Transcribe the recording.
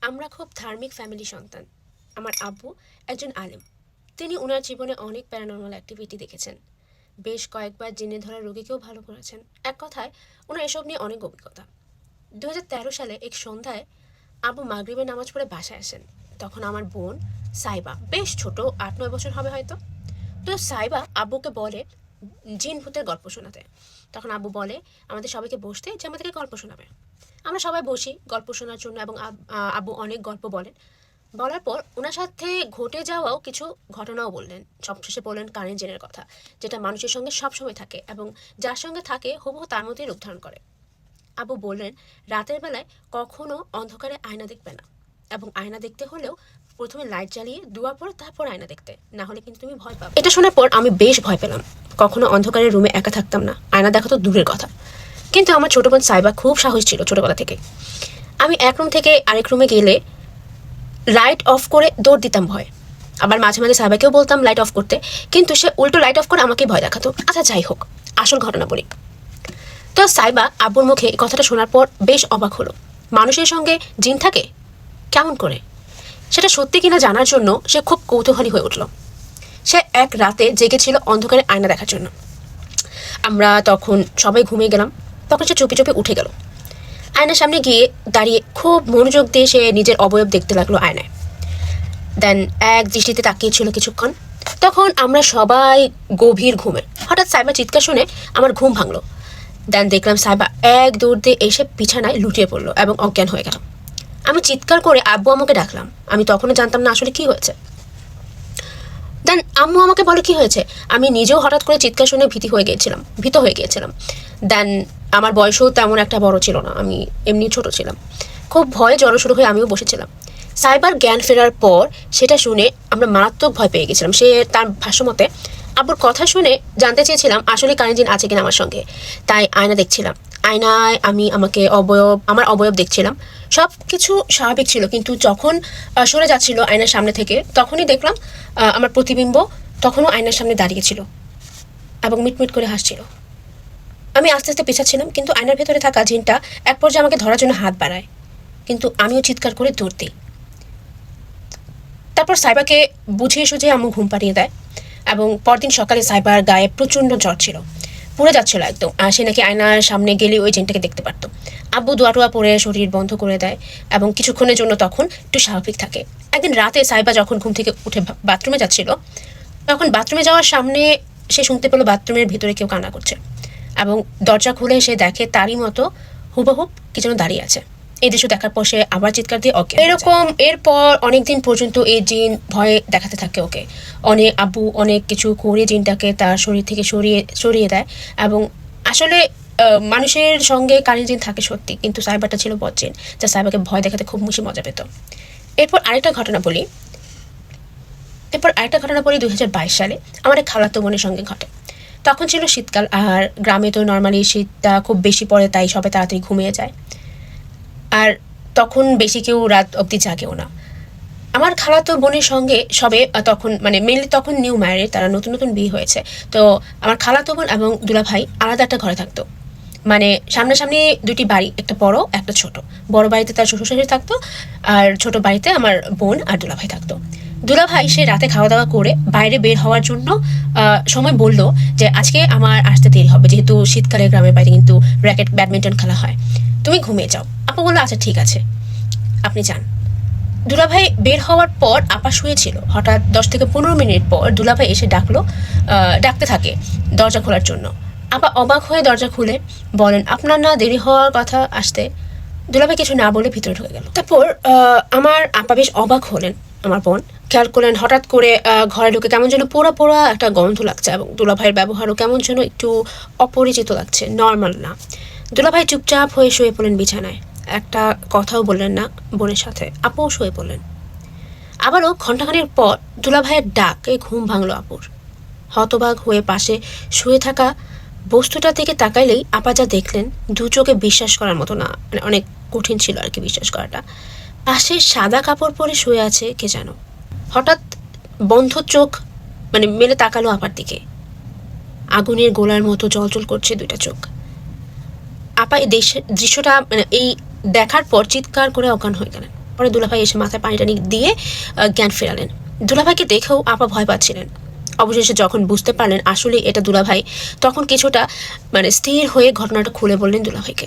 আমরা খুব ধার্মিক ফ্যামিলি সন্তান। আমার আব্বু একজন আলেম। তিনি ওনার জীবনে অনেক প্যারানর্মাল অ্যাক্টিভিটি দেখেছেন। বেশ কয়েকবার জিনে ধরা রোগীকেও ভালো করেছেন। এক কথায় ওনার এসব নিয়ে অনেক অভিজ্ঞতা। 2013 সালে এক সন্ধ্যায় আব্বু মাগরিবের নামাজ পড়ে বাসায় আসেন। তখন আমার বোন সাইবা, বেশ ছোট, 8-9 বছর হবে হয়তো। তো সাইবা আব্বুকে বলে জিন ভূতের গল্প শোনাতে। তখন আব্বু বলে আমাদের সবাইকে বসতে, যে আমাদেরকে গল্প শোনাবে। আমরা সবাই বসি গল্প শোনার জন্য, এবং আব্বু অনেক গল্প বলেন। বলার পর ওনার সাথে ঘটে যাওয়াও কিছু ঘটনাও বললেন। সবশেষে বললেন কারেন্ট জেনের কথা, যেটা মানুষের সঙ্গে সবসময় থাকে এবং যার সঙ্গে থাকে হুবহু তার মতোই রূপ ধারণ করে। আব্বু বললেন রাতের বেলায় কখনো অন্ধকারে আয়না দেখবে না, এবং আয়না দেখতে হলেও প্রথমে লাইট জ্বালিয়ে দোয়া পড়ে তারপর আয়না দেখতে, না হলে কিন্তু তুমি ভয় পাবে। এটা শোনার পর আমি বেশ ভয় পেলাম। কখনো অন্ধকারের রুমে একা থাকতাম না, আয়না দেখা তো দূরের কথা। কিন্তু আমার ছোট বোন সাইবা খুব সাহস ছিল ছোটবেলা থেকে। আমি এক রুম থেকে আরেক রুমে গেলে লাইট অফ করে দৌড় দিতাম ভয়। আবার মাঝে মাঝে সাইবাকেও বলতাম লাইট অফ করতে, কিন্তু সে উল্টো লাইট অফ করে আমাকে ভয় দেখাতো। আচ্ছা যাই হোক, আসল ঘটনা বলি। তো সাইবা আব্বুর মুখে এই কথাটা শোনার পর বেশ অবাক হলো। মানুষের সঙ্গে জিন থাকে, কেমন করে? সেটা সত্যি কিনা জানার জন্য সে খুব কৌতূহলী হয়ে উঠল। সে এক রাতে জেগেছিল অন্ধকারে আয়না দেখার জন্য। আমরা তখন সবাই ঘুমিয়ে গেলাম। তখন সে চুপি চুপি উঠে গেল। আয়নার সামনে গিয়ে দাঁড়িয়ে খুব মনোযোগ দিয়ে সে নিজের অবয়ব দেখতে লাগলো আয়নায়। দেন এক দৃষ্টিতে তাকিয়েছিল কিছুক্ষণ। তখন আমরা সবাই গভীর ঘুমে। হঠাৎ সাইবার চিৎকার শুনে আমার ঘুম ভাঙলো। দেন দেখলাম সাইবা এক দৌড় দিয়ে এসে বিছানায় লুটিয়ে পড়লো এবং অজ্ঞান হয়ে গেল। আমি চিৎকার করে আব্বু আমাকে ডাকলাম। আমি তখনও জানতাম না আসলে কি হয়েছে। দেন আম্মু আমাকে বলে কি হয়েছে। আমি নিজেও হঠাৎ করে চিৎকার শুনে ভীত হয়ে গিয়েছিলাম। দেন আমার বয়সও তেমন একটা বড় ছিল না, আমি এমনি ছোট ছিলাম। খুব ভয়ে জড়সড় হয়ে আমিও বসেছিলাম। সাইবার জ্ঞান ফেরার পর সেটা শুনে আমরা মারাত্মক ভয় পেয়ে গেছিলাম। সে তার ভাষ্যমতে আব্বুর কথা শুনে জানতে চেয়েছিলাম আসলে কারেন্ট জিন আছে কিনা আমার সঙ্গে। তাই আয়না দেখছিলাম। আয়নায় আমি আমার অবয়ব দেখছিলাম। সব কিছু স্বাভাবিক ছিল, কিন্তু যখন সরে যাচ্ছিল আয়নার সামনে থেকে, তখনই দেখলাম আমার প্রতিবিম্ব তখনও আয়নার সামনে দাঁড়িয়েছিল এবং মিটমিট করে হাসছিল। আমি আস্তে আস্তে পেছাচ্ছিলাম, কিন্তু আয়নার ভেতরে থাকা জিনটা এক পর্যায়ে আমাকে ধরার জন্য হাত বাড়ায়, কিন্তু আমিও চিৎকার করে দৌড় দিই। তারপর সাইবাকে বুঝিয়ে সুঝিয়ে আম্মু ঘুম পাড়িয়ে দেয়, এবং পরদিন সকালে সাইবার গায়ে প্রচণ্ড জ্বর ছিল, পুড়ে যাচ্ছিল একদম। সে নাকি আয়নার সামনে গেলে ওই জিনটাকে দেখতে পারতো। আব্বু দোয়া টোয়া পরে শরীর বন্ধ করে দেয় এবং কিছুক্ষণের জন্য তখন একটু স্বাভাবিক থাকে। একদিন রাতে সাইবা যখন ঘুম থেকে উঠে বাথরুমে যাচ্ছিল, তখন বাথরুমে যাওয়ার সামনে সে শুনতে পেল বাথরুমের ভিতরে কেউ কান্না করছে, এবং দরজা খুলে সে দেখে তারই মতো হুবহুব কি যেন দাঁড়িয়ে আছে। এই দৃশ্য দেখার পর সে আবার চিৎকার দিয়ে অজ্ঞান। এরকম এরপর অনেকদিন পর্যন্ত এই জিন ভয়ে দেখাতে থাকে ওকে। আব্বু অনেক কিছু করে জিনটাকে তার শরীর থেকে সরিয়ে দেয়, এবং আসলে মানুষের সঙ্গে কারেন্ট জিন থাকে সত্যি, কিন্তু সাইবারটা ছিল বজ্জিন, যা সাইবারকে ভয় দেখাতে খুব মুশি মজা পেত। এরপর আরেকটা ঘটনা বলি 2022 সালে আমার এক খালাতো বোনের সঙ্গে ঘটে। তখন ছিল শীতকাল, আর গ্রামে তো নর্মালি শীতটা খুব বেশি পড়ে, তাই সবাই তাড়াতাড়ি ঘুমিয়ে যায়, আর তখন বেশি কেউ রাত অবধি জাগেও না। আমার খালাতো বোনের সঙ্গে সবে তখন মেনলি তখন নিউ ম্যারিড, তারা নতুন নতুন বিয়ে হয়েছে। তো আমার খালাতো বোন এবং দুলাভাই আলাদা একটা ঘরে থাকতো। সামনাসামনি দুটি বাড়ি, একটা বড় একটা ছোট। বড় বাড়িতে তার শ্বশুর শাশুড়ি থাকতো, আর ছোট বাড়িতে আমার বোন আর দুলাভাই থাকতো। দুলাভাই সে রাতে খাওয়া দাওয়া করে বাইরে বের হওয়ার জন্য সময় বলল যে আজকে আমার আসতে দেরি হবে, যেহেতু শীতকালে গ্রামের বাড়িতে কিন্তু ব্যাডমিন্টন খেলা হয়, তুমি ঘুমিয়ে যাও। আপা বললো আচ্ছা ঠিক আছে, আপনি যান। দুলাভাই বের হওয়ার পর আপা শুয়েছিল। হঠাৎ 10 থেকে 15 মিনিট পর দুলাভাই এসে ডাকতে থাকে দরজা খোলার জন্য। আপা অবাক হয়ে দরজা খুলে বলেন আপনার না দেরি হওয়ার কথা আসতে। দুলাভাই কিছু না বলে ভিতরে ঢুকে গেল। তারপর আমার আপা বেশ অবাক হলেন। আমার বোন খেয়াল করলেন হঠাৎ করে ঘরে ঢুকে কেমন যেন পোড়া পোড়া একটা গন্ধ লাগছে, এবং দুলাভাইয়ের ব্যবহারও কেমন যেন একটু অপরিচিত লাগছে, নর্মাল না। দুলাভাই চুপচাপ হয়ে শুয়ে পড়লেন বিছানায়, একটা কথাও বললেন না বোনের সাথে। আপুও শুয়ে পড়লেন। আবারও ঘণ্টাখানেক পর দুলাভাইয়ের ডাকে ঘুম ভাঙল আপুর। হতবাক হয়ে পাশে শুয়ে থাকা বস্তুটার দিকে তাকাইলেই আপা যা দেখলেন দু চোখে বিশ্বাস করার মতো না, অনেক কঠিন ছিল আর কি বিশ্বাস করাটা। পাশে সাদা কাপড় পরে শুয়ে আছে কে যেন। হঠাৎ বন্ধ চোখ মেলে তাকালো আপার দিকে। আগুনের গোলার মতো জলজল করছে দুইটা চোখ। আপা এই দৃশ্যটা এই দেখার পর চিৎকার করে অজ্ঞান হয়ে গেলেন। পরে দুলাভাই এসে মাথায় পানি টানি দিয়ে জ্ঞান ফেরালেন। দুলাভাইকে দেখেও আপা ভয় পাচ্ছিলেন। অবশেষে যখন বুঝতে পারলেন আসলে এটা দুলাভাই, তখন কিছুটা স্থির হয়ে ঘটনাটা খুলে বললেন দুলাভাইকে।